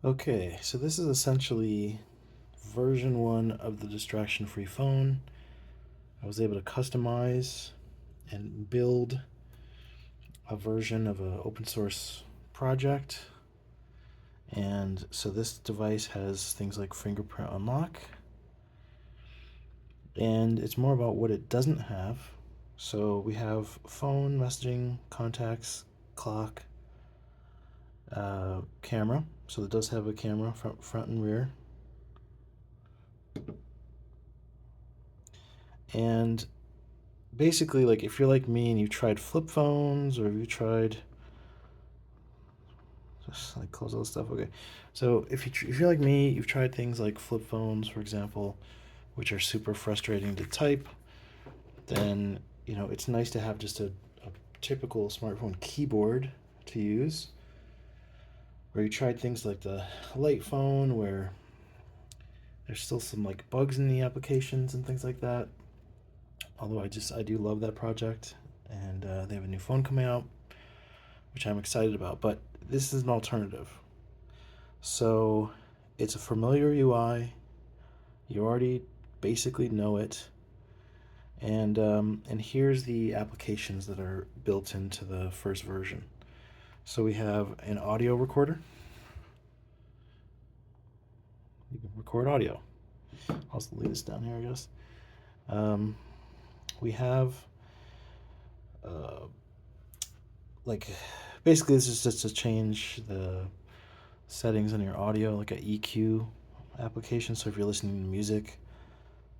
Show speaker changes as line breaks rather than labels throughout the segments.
Okay, so this is essentially version 1 of the distraction-free phone. I was able to customize and build a version of an open source project. And so this device has things like fingerprint unlock. And it's more about what it doesn't have. So we have phone, messaging, contacts, clock, camera. So it does have a camera, front and rear. And basically, like, if you're like me and you've tried flip phones, or you tried just like close all this stuff. Okay, so if you're like me, you've tried things like flip phones, for example, which are super frustrating to type. Then it's nice to have just a typical smartphone keyboard to use. Or you tried things like the light phone, where there's still some like bugs in the applications and things like that. Although I do love that project, and they have a new phone coming out, which I'm excited about. But this is an alternative. So it's a familiar UI. You already basically know it, and here's the applications that are built into the first version. So we have an audio recorder. You can record audio. I'll leave this down here, I guess. Um, we have uh, like basically this is just to change the settings in your audio, like a EQ application. So if you're listening to music,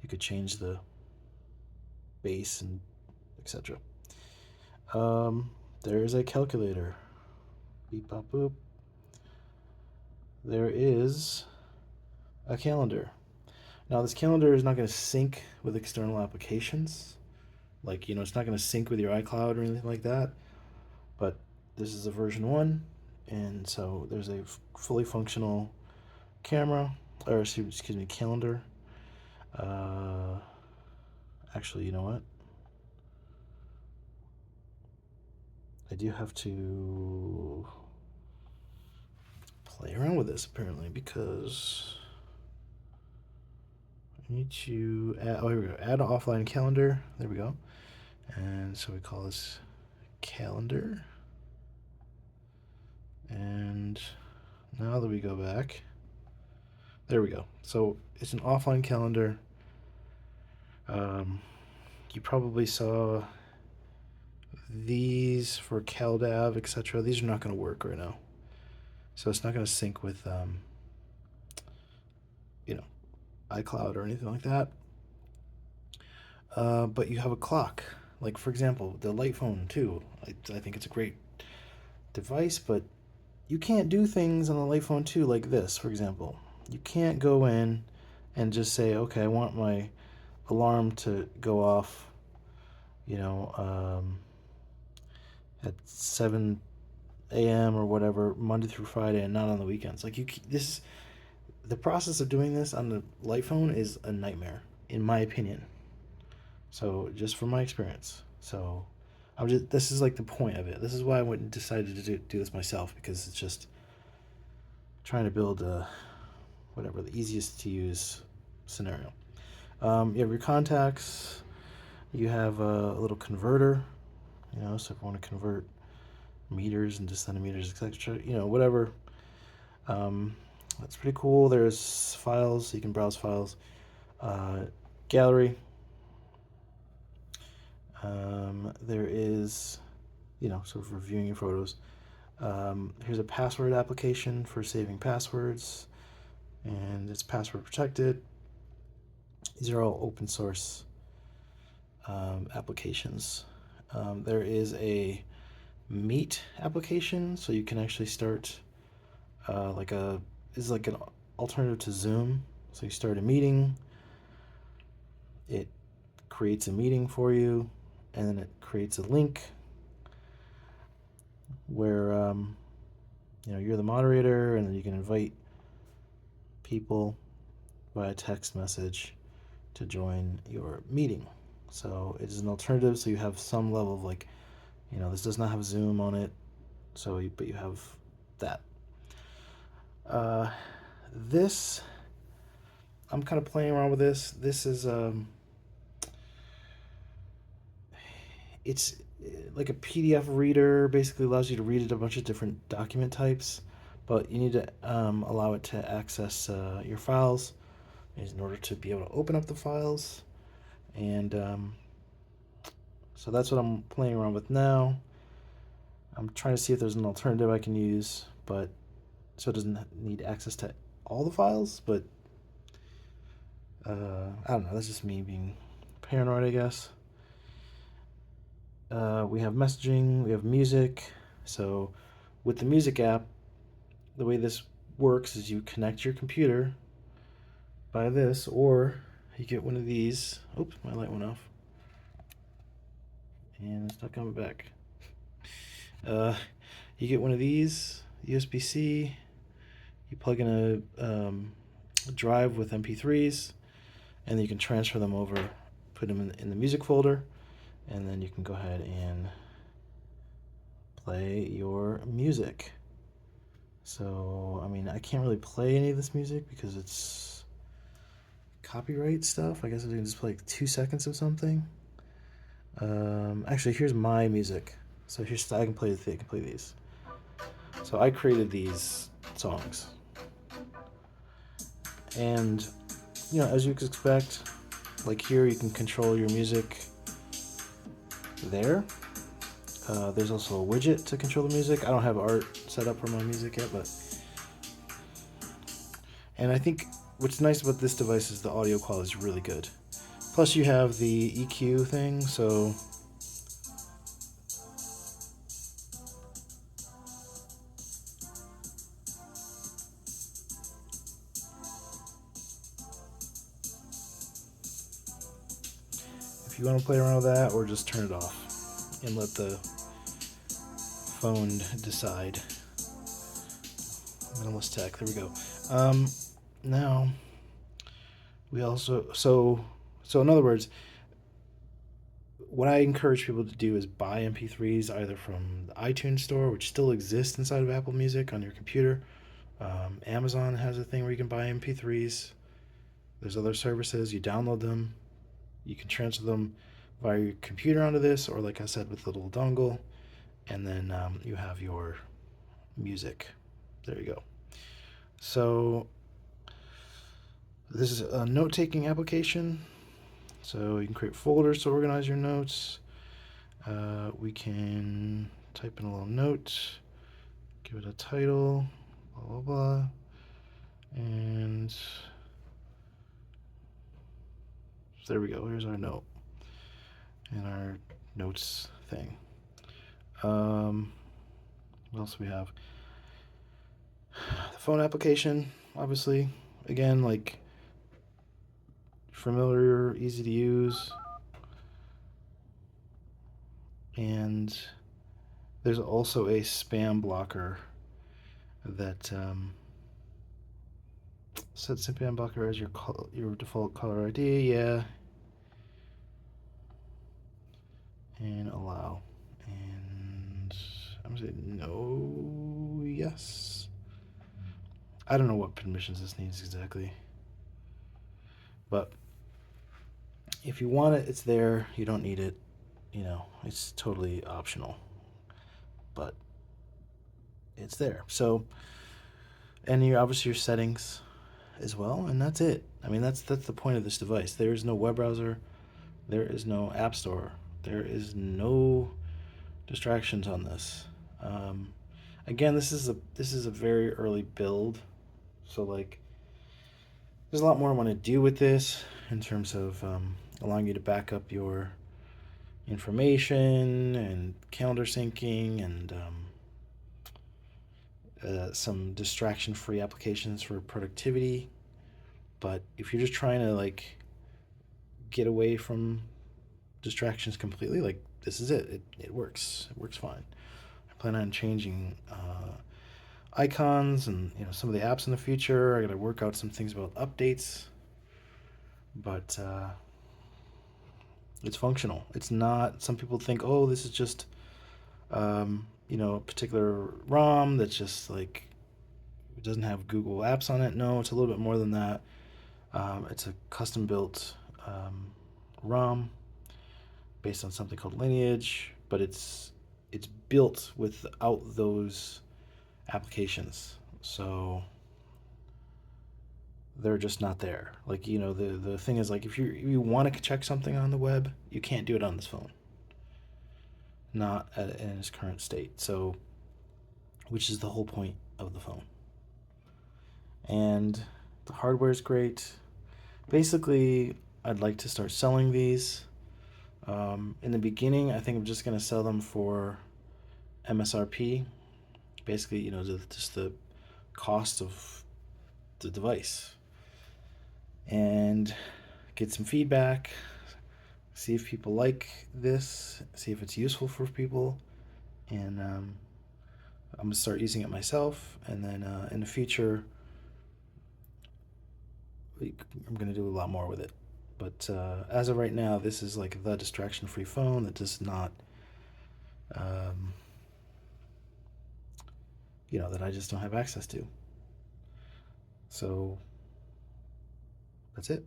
you could change the bass and etc. There is a calculator. Beep bop boop. There is a calendar. Now this calendar is not going to sync with external applications. Like, it's not going to sync with your iCloud or anything like that. But this is a version 1, and so there's a fully functional camera, or excuse me, calendar. Uh, Actually, you know what? I do have to play around with this apparently, because I need to add. Oh, here we go. Add an offline calendar. There we go. And so we call this calendar. And now that we go back, there we go. So it's an offline calendar. You probably saw these for CalDAV, etc. These are not going to work right now. So it's not going to sync with, you know, iCloud or anything like that. But you have a clock. Like, for example, the Light phone, too. I think it's a great device, but you can't do things on the Light phone, too, like this, for example. You can't go in and just say, okay, I want my alarm to go off, you know, at 7 a.m. or whatever, Monday through Friday, and not on the weekends. Like, the process of doing this on the Light phone is a nightmare, in my opinion. So, just from my experience. So, this is like the point of it. This is why I went and decided to do this myself, because it's just trying to build whatever the easiest to use scenario. You have your contacts. You have a little converter. So if you want to convert meters into centimeters, etc. Whatever. Um, that's pretty cool. There's files, so you can browse files. Gallery. There is, sort of reviewing your photos. Here's a password application for saving passwords, and it's password protected. These are all open source applications. There is a Meet application, so you can actually start is like an alternative to Zoom. So you start a meeting, it creates a meeting for you, and then it creates a link where you're the moderator, and then you can invite people via text message to join your meeting. So it is an alternative, so you have some level of this does not have Zoom on it, but you have that. Uh, this, I'm kind of playing around with this. This is it's like a PDF reader. Basically, allows you to read a bunch of different document types, but you need to allow it to access your files in order to be able to open up the files. And so that's what I'm playing around with now. I'm trying to see if there's an alternative I can use, but so it doesn't need access to all the files. But I don't know. That's just me being paranoid, I guess. We have messaging, we have music. So with the music app, the way this works is you connect your computer by this, or you get one of these. Oops, my light went off. And it's not coming back. You get one of these USB-C. You plug in a drive with MP3s, and then you can transfer them over, put them in the music folder, and then you can go ahead and play your music. So, I mean, I can't really play any of this music because it's copyright stuff. I guess I can just play like 2 seconds of something. Actually, here's my music. So here's I can play these. So I created these songs, and as you expect, like here you can control your music. There. There's also a widget to control the music. I don't have art set up for my music yet, and I think what's nice about this device is the audio quality is really good. Plus you have the EQ thing, so if you want to play around with that, or just turn it off and let the phone decide. Minimalist tech, there we go. Now we also so in other words, what I encourage people to do is buy MP3s either from the iTunes store, which still exists inside of Apple Music on your computer. Amazon has a thing where you can buy MP3s. There's other services. You download them. You can transfer them via your computer onto this, or like I said, with the little dongle, and then you have your music. There you go. So this is a note-taking application. So you can create folders to organize your notes. We can type in a little note, give it a title, blah, blah, blah. And so there we go. Here's our note and our notes thing. What else do we have? The phone application, obviously. Again, like familiar, easy to use. And there's also a spam blocker that set spam blocker as your default caller ID. Yeah. And allow. And I'm gonna say no. Yes. I don't know what permissions this needs exactly, but if you want it, it's there. You don't need it. It's totally optional, but it's there. So, and obviously your settings as well, and that's it. I mean, that's the point of this device. There is no web browser. There is no app store. There is no distractions on this. Again, this is a very early build, so like there's a lot more I want to do with this in terms of allowing you to back up your information and calendar syncing and some distraction-free applications for productivity. But if you're just trying to like get away from distractions completely, like this is it. It works. It works fine. I plan on changing icons and some of the apps in the future. I got to work out some things about updates, but it's functional. It's not. Some people think, oh, this is just a particular ROM that's just like It doesn't have Google Apps on it. No, it's a little bit more than that. It's a custom built ROM based on something called Lineage, but it's built without those applications. So they're just not there. Like, the thing is, like, if you want to check something on the web, you can't do it on this phone. Not in its current state. So, which is the whole point of the phone. And the hardware is great. Basically, I'd like to start selling these. In the beginning, I think I'm just gonna sell them for MSRP. Basically, just the cost of the device, and get some feedback. See if people like this. See if it's useful for people, and I'm gonna start using it myself. And then in the future, I'm gonna do a lot more with it. But as of right now, this is like the distraction-free phone that does not, um, that I just don't have access to. So that's it.